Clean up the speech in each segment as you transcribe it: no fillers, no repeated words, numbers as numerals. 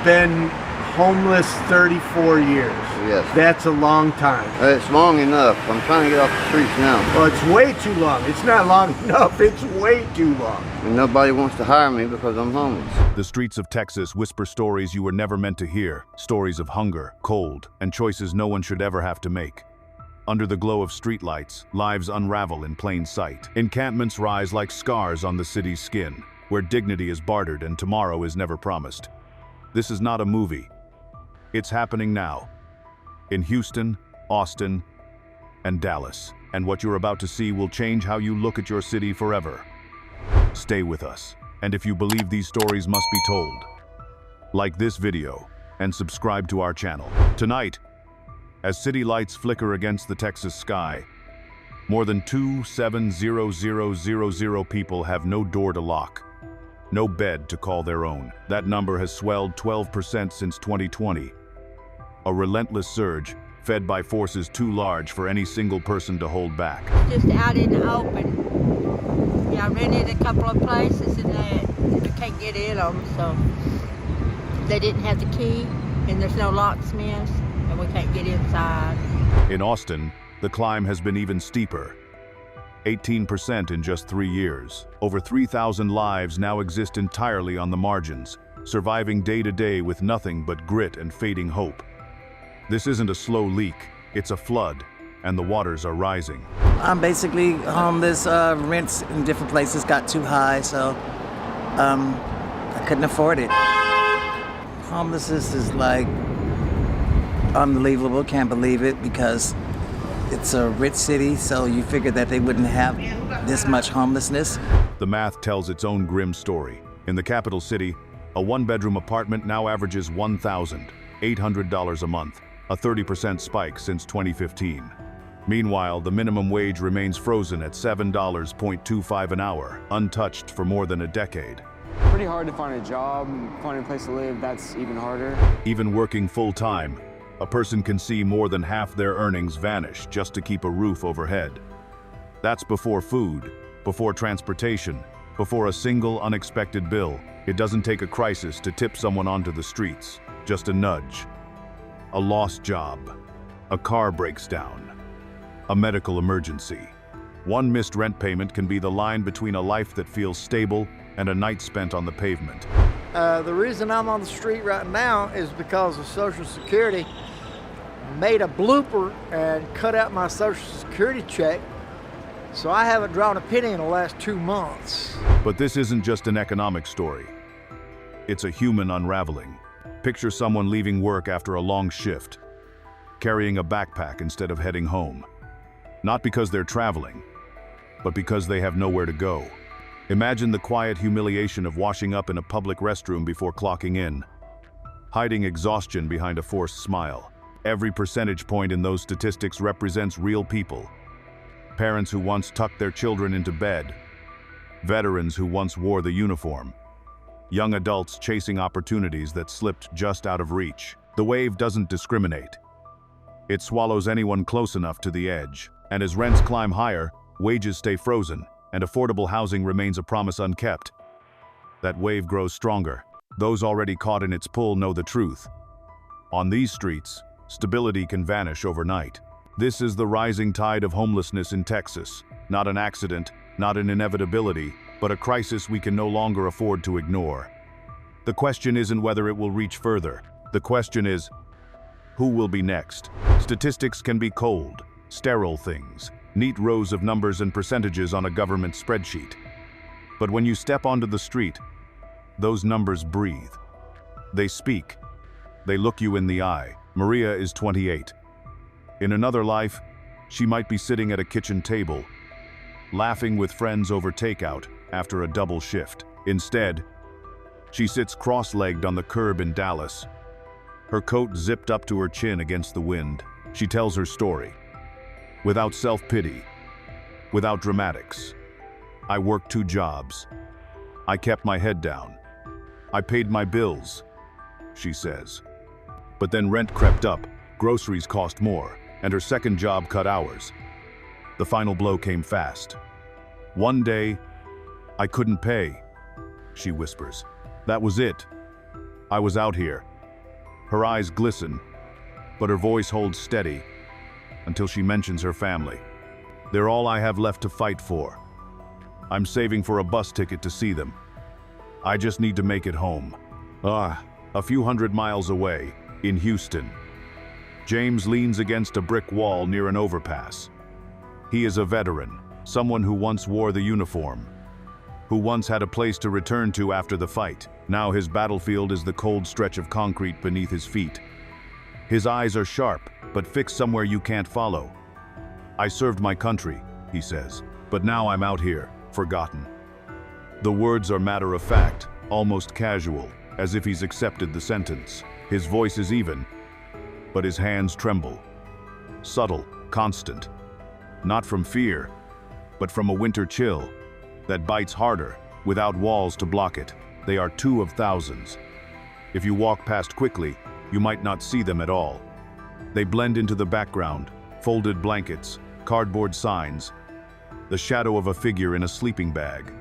been homeless 34 years. Yes. That's a long time. It's long enough. I'm trying to get off the streets now. Well, it's way too long. It's not long enough. It's way too long. And nobody wants to hire me because I'm homeless. The streets of Texas whisper stories you were never meant to hear. Stories of hunger, cold, and choices no one should ever have to make. Under the glow of streetlights, lives unravel in plain sight. Encampments rise like scars on the city's skin, where dignity is bartered and tomorrow is never promised. This is not a movie. It's happening now. In Houston, Austin, and Dallas. And what you're about to see will change how you look at your city forever. Stay with us. And if you believe these stories must be told, like this video and subscribe to our channel. Tonight, as city lights flicker against the Texas sky, more than 2,700,000 people have no door to lock, no bed to call their own. That number has swelled 12% since 2020. A relentless surge, fed by forces too large for any single person to hold back. Just out in the open. Yeah, I rented a couple of places and we can't get in them, so they didn't have the key and there's no locksmiths and we can't get inside. In Austin, the climb has been even steeper. 18% in just 3 years. Over 3,000 lives now exist entirely on the margins, surviving day to day with nothing but grit and fading hope. This isn't a slow leak, it's a flood, and the waters are rising. I'm basically homeless. Rents in different places got too high, so I couldn't afford it. Homelessness is like unbelievable, can't believe it, because it's a rich city, so you figure that they wouldn't have this much homelessness. The math tells its own grim story. In the capital city, a one-bedroom apartment now averages $1,800 a month, a 30% spike since 2015. Meanwhile, the minimum wage remains frozen at $7.25 an hour, untouched for more than a decade. Pretty hard to find a job, find a place to live, that's even harder. Even working full-time, a person can see more than half their earnings vanish just to keep a roof overhead. That's before food, before transportation, before a single unexpected bill. It doesn't take a crisis to tip someone onto the streets, just a nudge. A lost job, a car breaks down, a medical emergency. One missed rent payment can be the line between a life that feels stable and a night spent on the pavement. The reason I'm on the street right now is because of Social Security made a blooper and cut out my Social Security check, so I haven't drawn a penny in the last 2 months. But this isn't just an economic story. It's a human unraveling. Picture someone leaving work after a long shift, carrying a backpack instead of heading home. Not because they're traveling, but because they have nowhere to go. Imagine the quiet humiliation of washing up in a public restroom before clocking in, hiding exhaustion behind a forced smile. Every percentage point in those statistics represents real people. Parents who once tucked their children into bed, veterans who once wore the uniform, young adults chasing opportunities that slipped just out of reach. The wave doesn't discriminate. It swallows anyone close enough to the edge. And as rents climb higher, wages stay frozen, and affordable housing remains a promise unkept. That wave grows stronger. Those already caught in its pull know the truth. On these streets, stability can vanish overnight. This is the rising tide of homelessness in Texas. Not an accident, not an inevitability, but a crisis we can no longer afford to ignore. The question isn't whether it will reach further. The question is, who will be next? Statistics can be cold, sterile things, neat rows of numbers and percentages on a government spreadsheet. But when you step onto the street, those numbers breathe. They speak. They look you in the eye. Maria is 28. In another life, she might be sitting at a kitchen table, laughing with friends over takeout after a double shift. Instead, she sits cross-legged on the curb in Dallas, her coat zipped up to her chin against the wind. She tells her story, without self-pity, without dramatics. I worked 2 jobs. I kept my head down. I paid my bills, she says. But then rent crept up, groceries cost more, and her second job cut hours. The final blow came fast. One day, I couldn't pay, she whispers. That was it. I was out here, Her eyes glisten, but her voice holds steady until she mentions her family. They're all I have left to fight for. I'm saving for a bus ticket to see them. I just need to make it home. A few hundred miles away, in Houston. James leans against a brick wall near an overpass. He is a veteran, someone who once wore the uniform, who once had a place to return to after the fight. Now his battlefield is the cold stretch of concrete beneath his feet. His eyes are sharp, but fixed somewhere you can't follow. I served my country, he says, but now I'm out here, forgotten. The words are matter of fact, almost casual, as if he's accepted the sentence. His voice is even, but his hands tremble. Subtle, constant. Not from fear, but from a winter chill that bites harder, without walls to block it. They are 2 of thousands. If you walk past quickly, you might not see them at all. They blend into the background, folded blankets, cardboard signs, the shadow of a figure in a sleeping bag.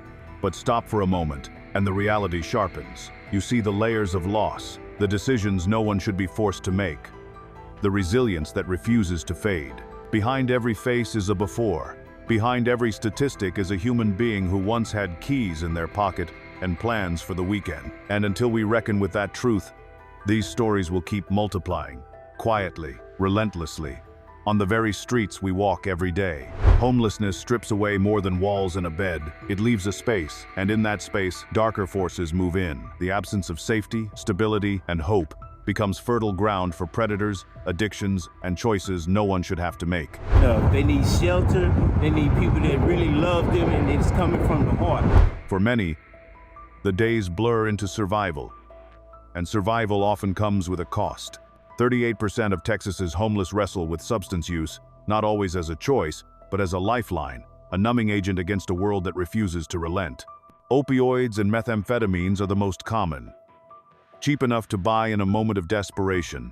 But stop for a moment, and the reality sharpens. You see the layers of loss, the decisions no one should be forced to make, the resilience that refuses to fade. Behind every face is a before. Behind every statistic is a human being who once had keys in their pocket and plans for the weekend. And until we reckon with that truth, these stories will keep multiplying, quietly, relentlessly, on the very streets we walk every day. Homelessness strips away more than walls and a bed. It leaves a space, and in that space, darker forces move in. The absence of safety, stability, and hope becomes fertile ground for predators, addictions, and choices no one should have to make. They need shelter, they need people that really love them, and it's coming from the heart. For many, the days blur into survival, and survival often comes with a cost. 38% of Texas's homeless wrestle with substance use, not always as a choice, but as a lifeline, a numbing agent against a world that refuses to relent. Opioids and methamphetamines are the most common. Cheap enough to buy in a moment of desperation,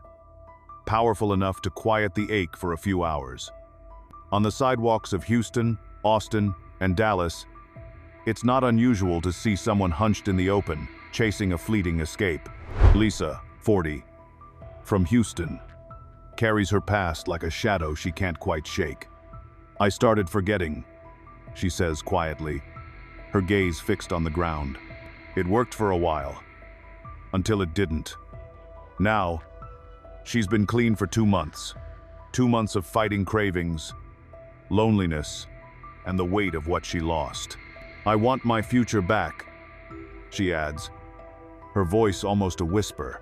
powerful enough to quiet the ache for a few hours. On the sidewalks of Houston, Austin, and Dallas, it's not unusual to see someone hunched in the open, chasing a fleeting escape. Lisa, 40, from Houston, carries her past like a shadow she can't quite shake. I started forgetting, she says quietly, her gaze fixed on the ground. It worked for a while, until it didn't. Now, she's been clean for 2 months. 2 months of fighting cravings, loneliness, and the weight of what she lost. I want my future back, she adds, her voice almost a whisper,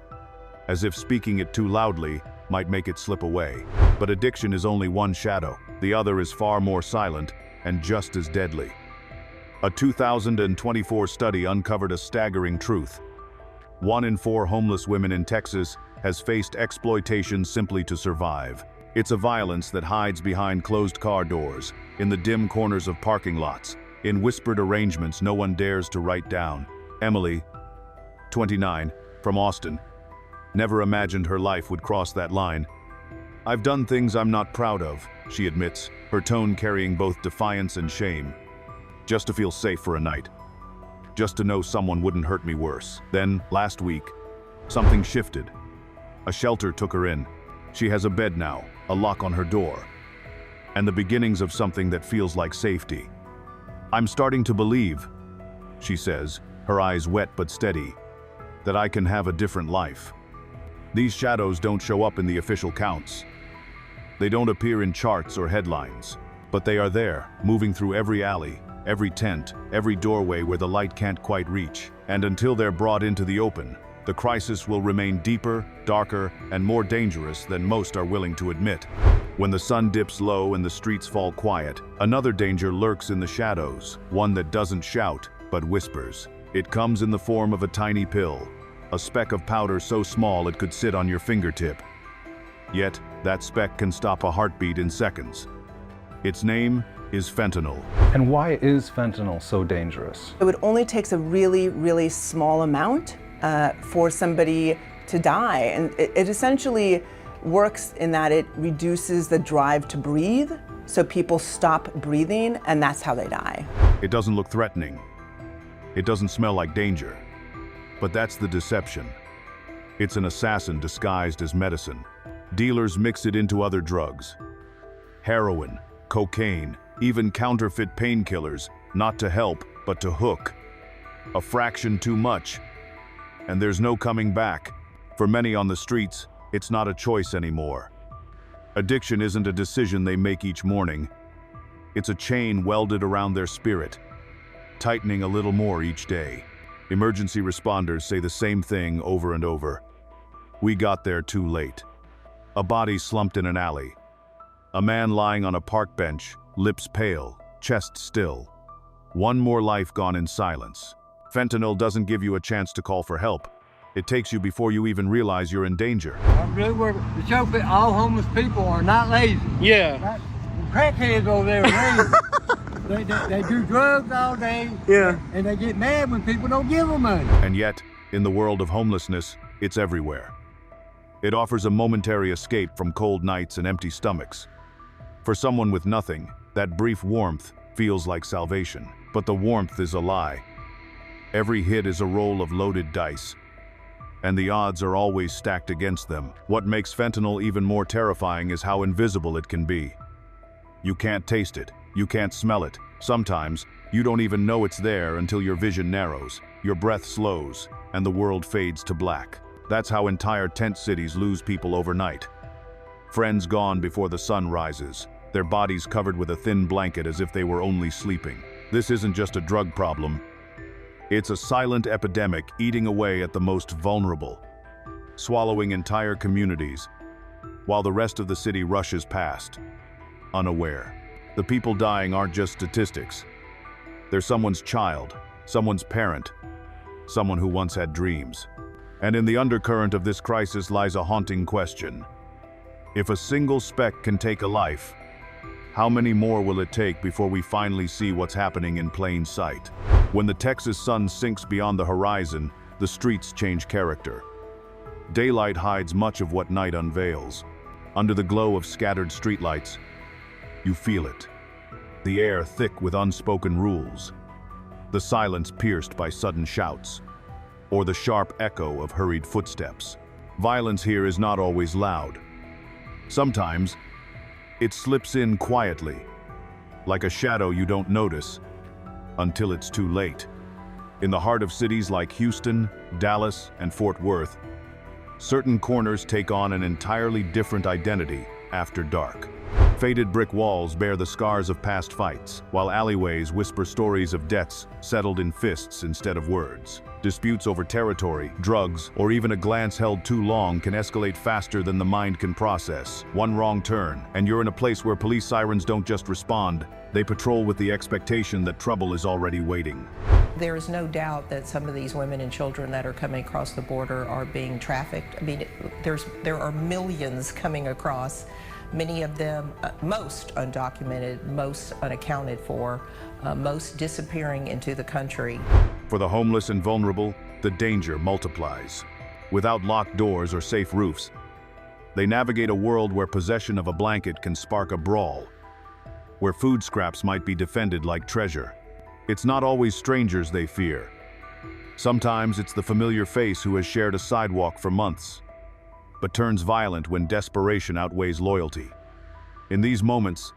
as if speaking it too loudly might make it slip away. But addiction is only one shadow. The other is far more silent and just as deadly. A 2024 study uncovered a staggering truth. 1 in 4 homeless women in Texas has faced exploitation simply to survive. It's a violence that hides behind closed car doors, in the dim corners of parking lots, in whispered arrangements no one dares to write down. Emily, 29, from Austin, never imagined her life would cross that line. I've done things I'm not proud of, she admits, her tone carrying both defiance and shame. Just to feel safe for a night. Just to know someone wouldn't hurt me worse. Then, last week, something shifted. A shelter took her in. She has a bed now, a lock on her door, and the beginnings of something that feels like safety. I'm starting to believe, she says, her eyes wet but steady, that I can have a different life. These shadows don't show up in the official counts. They don't appear in charts or headlines, but they are there, moving through every alley, every tent, every doorway where the light can't quite reach. And until they're brought into the open, the crisis will remain deeper, darker, and more dangerous than most are willing to admit. When the sun dips low and the streets fall quiet, another danger lurks in the shadows, one that doesn't shout, but whispers. It comes in the form of a tiny pill, a speck of powder so small it could sit on your fingertip. Yet, that speck can stop a heartbeat in seconds. Its name is fentanyl. And why is fentanyl so dangerous? It only takes a really, really small amount for somebody to die. And it essentially works in that it reduces the drive to breathe, so people stop breathing, and that's how they die. It doesn't look threatening. It doesn't smell like danger. But that's the deception. It's an assassin disguised as medicine. Dealers mix it into other drugs. Heroin, cocaine, even counterfeit painkillers, not to help, but to hook. A fraction too much, and there's no coming back. For many on the streets, it's not a choice anymore. Addiction isn't a decision they make each morning. It's a chain welded around their spirit, tightening a little more each day. Emergency responders say the same thing over and over. We got there too late. A body slumped in an alley. A man lying on a park bench, lips pale, chest still. One more life gone in silence. Fentanyl doesn't give you a chance to call for help. It takes you before you even realize you're in danger. The show all homeless people are not lazy. Yeah. Crackheads over there are lazy. they do drugs all day. Yeah. And they get mad when people don't give them money. And yet, in the world of homelessness, it's everywhere. It offers a momentary escape from cold nights and empty stomachs. For someone with nothing, that brief warmth feels like salvation. But the warmth is a lie. Every hit is a roll of loaded dice, and the odds are always stacked against them. What makes fentanyl even more terrifying is how invisible it can be. You can't taste it, you can't smell it. Sometimes, you don't even know it's there until your vision narrows, your breath slows, and the world fades to black. That's how entire tent cities lose people overnight. Friends gone before the sun rises, their bodies covered with a thin blanket as if they were only sleeping. This isn't just a drug problem. It's a silent epidemic eating away at the most vulnerable, swallowing entire communities, while the rest of the city rushes past, unaware. The people dying aren't just statistics. They're someone's child, someone's parent, someone who once had dreams. And in the undercurrent of this crisis lies a haunting question. If a single speck can take a life, how many more will it take before we finally see what's happening in plain sight? When the Texas sun sinks beyond the horizon, the streets change character. Daylight hides much of what night unveils. Under the glow of scattered streetlights, you feel it. The air thick with unspoken rules. The silence pierced by sudden shouts, or the sharp echo of hurried footsteps. Violence here is not always loud. Sometimes, it slips in quietly, like a shadow you don't notice until it's too late. In the heart of cities like Houston, Dallas, and Fort Worth, certain corners take on an entirely different identity after dark. Faded brick walls bear the scars of past fights, while alleyways whisper stories of debts settled in fists instead of words. Disputes over territory, drugs, or even a glance held too long can escalate faster than the mind can process. One wrong turn, and you're in a place where police sirens don't just respond, they patrol with the expectation that trouble is already waiting. There is no doubt that some of these women and children that are coming across the border are being trafficked. I mean, there are millions coming across, many of them, most undocumented, most unaccounted for, most disappearing into the country. For the homeless and vulnerable, the danger multiplies. Without locked doors or safe roofs, they navigate a world where possession of a blanket can spark a brawl, where food scraps might be defended like treasure. It's not always strangers they fear. Sometimes it's the familiar face who has shared a sidewalk for months, but turns violent when desperation outweighs loyalty. In these moments,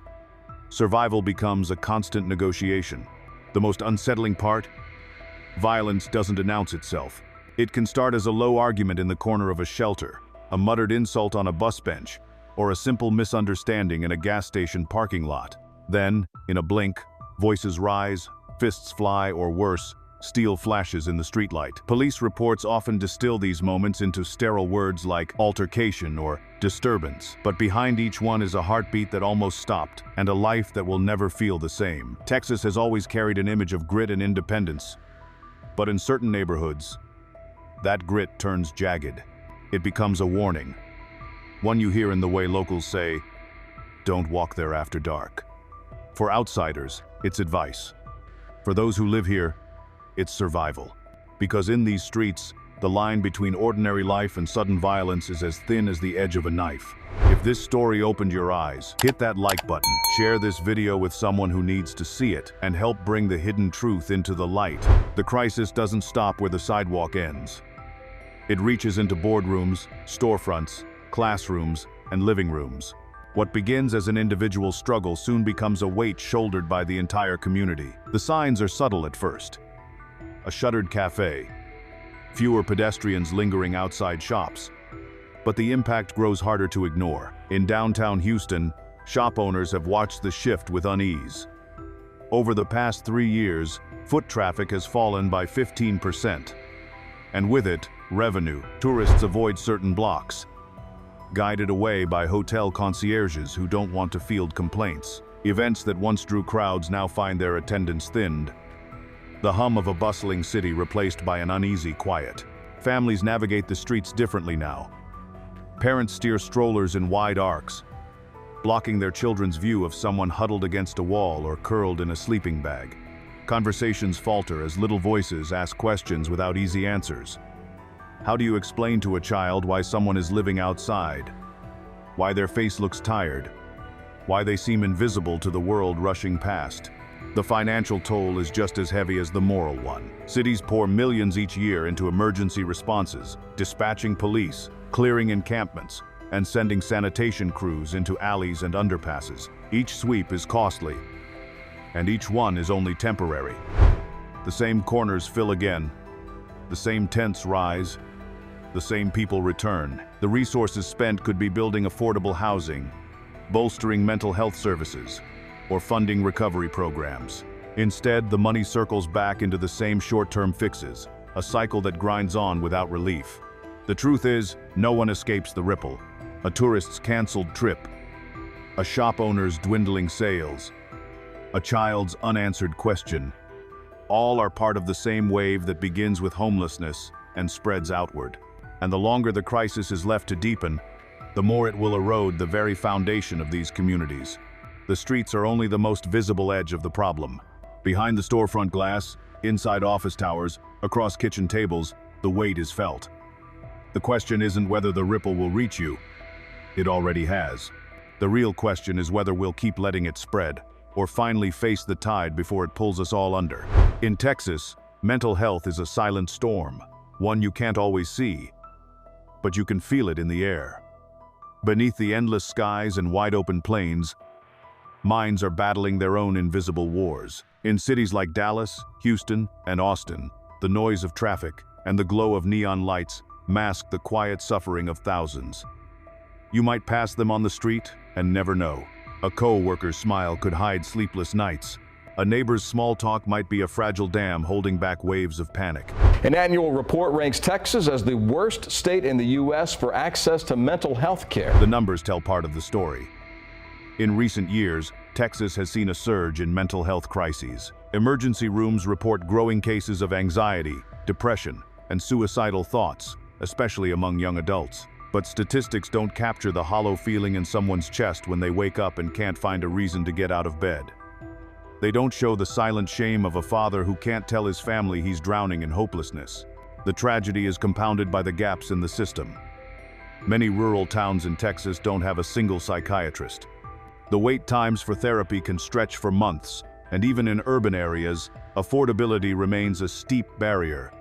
survival becomes a constant negotiation. The most unsettling part? Violence doesn't announce itself. It can start as a low argument in the corner of a shelter, a muttered insult on a bus bench, or a simple misunderstanding in a gas station parking lot. Then, in a blink, voices rise, fists fly, or worse, steel flashes in the streetlight. Police reports often distill these moments into sterile words like altercation or disturbance. But behind each one is a heartbeat that almost stopped, and a life that will never feel the same. Texas has always carried an image of grit and independence. But in certain neighborhoods, that grit turns jagged. It becomes a warning. One you hear in the way locals say, "Don't walk there after dark." For outsiders, it's advice. For those who live here, it's survival. Because in these streets, the line between ordinary life and sudden violence is as thin as the edge of a knife. If this story opened your eyes, hit that like button, share this video with someone who needs to see it, and help bring the hidden truth into the light. The crisis doesn't stop where the sidewalk ends. It reaches into boardrooms, storefronts, classrooms, and living rooms. What begins as an individual struggle soon becomes a weight shouldered by the entire community. The signs are subtle at first. A shuttered cafe, fewer pedestrians lingering outside shops. But the impact grows harder to ignore. In downtown Houston, shop owners have watched the shift with unease. Over the past 3 years, foot traffic has fallen by 15%. And with it, revenue. Tourists avoid certain blocks, guided away by hotel concierges who don't want to field complaints. Events that once drew crowds now find their attendance thinned. The hum of a bustling city replaced by an uneasy quiet. Families navigate the streets differently now. Parents steer strollers in wide arcs, blocking their children's view of someone huddled against a wall or curled in a sleeping bag. Conversations falter as little voices ask questions without easy answers. How do you explain to a child why someone is living outside? Why their face looks tired? Why they seem invisible to the world rushing past? The financial toll is just as heavy as the moral one. Cities pour millions each year into emergency responses, dispatching police, clearing encampments, and sending sanitation crews into alleys and underpasses. Each sweep is costly, and each one is only temporary. The same corners fill again, the same tents rise, the same people return. The resources spent could be building affordable housing, bolstering mental health services, or funding recovery programs. Instead, the money circles back into the same short-term fixes, a cycle that grinds on without relief. The truth is, no one escapes the ripple. A tourist's canceled trip, a shop owner's dwindling sales, a child's unanswered question. All are part of the same wave that begins with homelessness and spreads outward. And the longer the crisis is left to deepen, the more it will erode the very foundation of these communities. The streets are only the most visible edge of the problem. Behind the storefront glass, inside office towers, across kitchen tables, the weight is felt. The question isn't whether the ripple will reach you. It already has. The real question is whether we'll keep letting it spread, or finally face the tide before it pulls us all under. In Texas, mental health is a silent storm, one you can't always see, but you can feel it in the air. Beneath the endless skies and wide-open plains, minds are battling their own invisible wars. In cities like Dallas, Houston, and Austin, the noise of traffic and the glow of neon lights mask the quiet suffering of thousands. You might pass them on the street and never know. A co-worker's smile could hide sleepless nights. A neighbor's small talk might be a fragile dam holding back waves of panic. An annual report ranks Texas as the worst state in the U.S. for access to mental health care. The numbers tell part of the story. In recent years, Texas has seen a surge in mental health crises. Emergency rooms report growing cases of anxiety, depression, and suicidal thoughts, especially among young adults. But statistics don't capture the hollow feeling in someone's chest when they wake up and can't find a reason to get out of bed. They don't show the silent shame of a father who can't tell his family he's drowning in hopelessness. The tragedy is compounded by the gaps in the system. Many rural towns in Texas don't have a single psychiatrist. The wait times for therapy can stretch for months, and even in urban areas, affordability remains a steep barrier.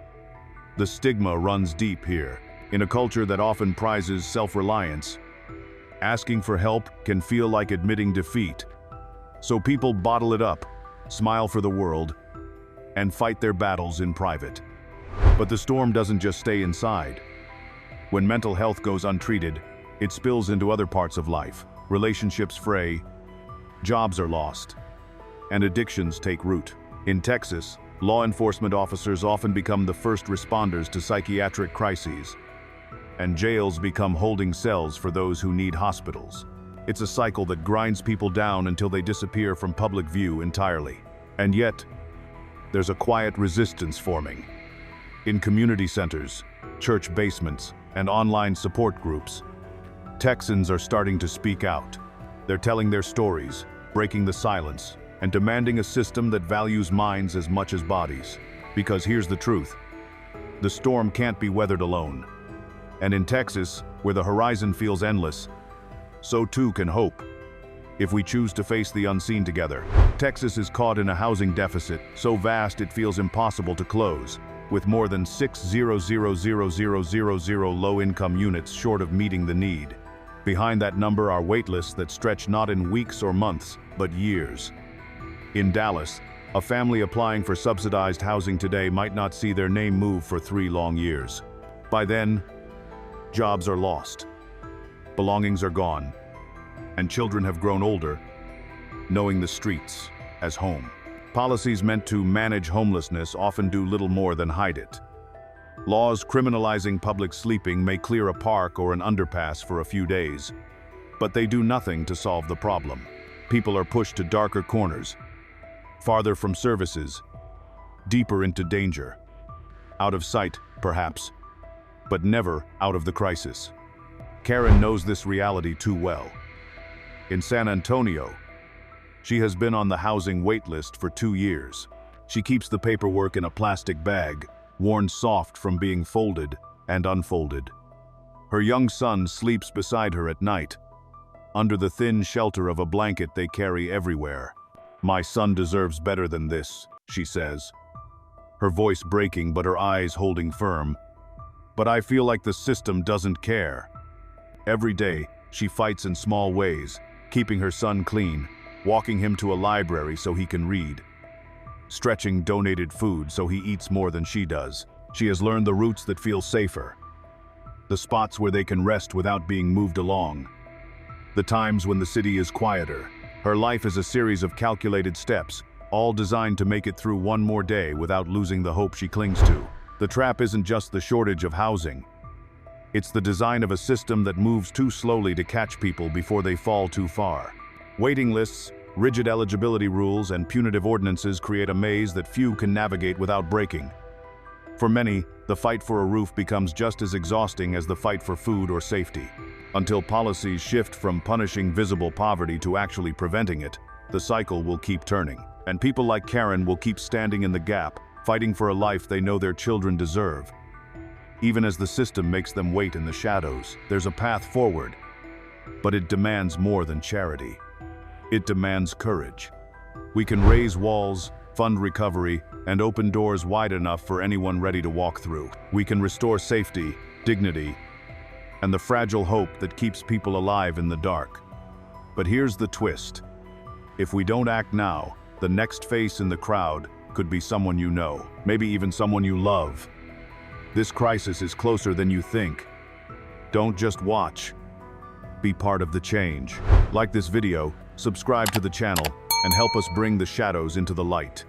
The stigma runs deep here. In a culture that often prizes self-reliance, asking for help can feel like admitting defeat. So people bottle it up, smile for the world, and fight their battles in private. But the storm doesn't just stay inside. When mental health goes untreated, it spills into other parts of life. Relationships fray, jobs are lost, and addictions take root. In Texas, law enforcement officers often become the first responders to psychiatric crises, and jails become holding cells for those who need hospitals. It's a cycle that grinds people down until they disappear from public view entirely. And yet, there's a quiet resistance forming. In community centers, church basements, and online support groups, Texans are starting to speak out. They're telling their stories, breaking the silence, and demanding a system that values minds as much as bodies. Because here's the truth: the storm can't be weathered alone. And in Texas, where the horizon feels endless, so too can hope, if we choose to face the unseen together. Texas is caught in a housing deficit so vast it feels impossible to close. with more than 600,000 low-income units short of meeting the need. Behind that number are waitlists that stretch not in weeks or months, but years. In Dallas, a family applying for subsidized housing today might not see their name move for 3 long years. By then, jobs are lost, belongings are gone, and children have grown older, knowing the streets as home. Policies meant to manage homelessness often do little more than hide it. Laws criminalizing public sleeping may clear a park or an underpass for a few days, but they do nothing to solve the problem. People are pushed to darker corners, farther from services, deeper into danger. Out of sight, perhaps, but never out of the crisis. Karen knows this reality too well. In San Antonio, she has been on the housing wait list for 2 years. She keeps the paperwork in a plastic bag, worn soft from being folded and unfolded. Her young son sleeps beside her at night, under the thin shelter of a blanket they carry everywhere. "My son deserves better than this," she says, her voice breaking but her eyes holding firm. "But I feel like the system doesn't care." Every day, she fights in small ways, keeping her son clean, walking him to a library so he can read, stretching donated food so he eats more than she does. She has learned the routes that feel safer, the spots where they can rest without being moved along, the times when the city is quieter. Her life is a series of calculated steps, all designed to make it through one more day without losing the hope she clings to. The trap isn't just the shortage of housing. It's the design of a system that moves too slowly to catch people before they fall too far. Waiting lists, rigid eligibility rules, and punitive ordinances create a maze that few can navigate without breaking. For many, the fight for a roof becomes just as exhausting as the fight for food or safety. Until policies shift from punishing visible poverty to actually preventing it, the cycle will keep turning. And people like Karen will keep standing in the gap, fighting for a life they know their children deserve. Even as the system makes them wait in the shadows, there's a path forward, but it demands more than charity. It demands courage. We can raise walls, fund recovery, and open doors wide enough for anyone ready to walk through. We can restore safety, dignity, and the fragile hope that keeps people alive in the dark. But here's the twist. If we don't act now, the next face in the crowd could be someone you know, maybe even someone you love. This crisis is closer than you think. Don't just watch. Be part of the change. Like this video, subscribe to the channel, and help us bring the shadows into the light.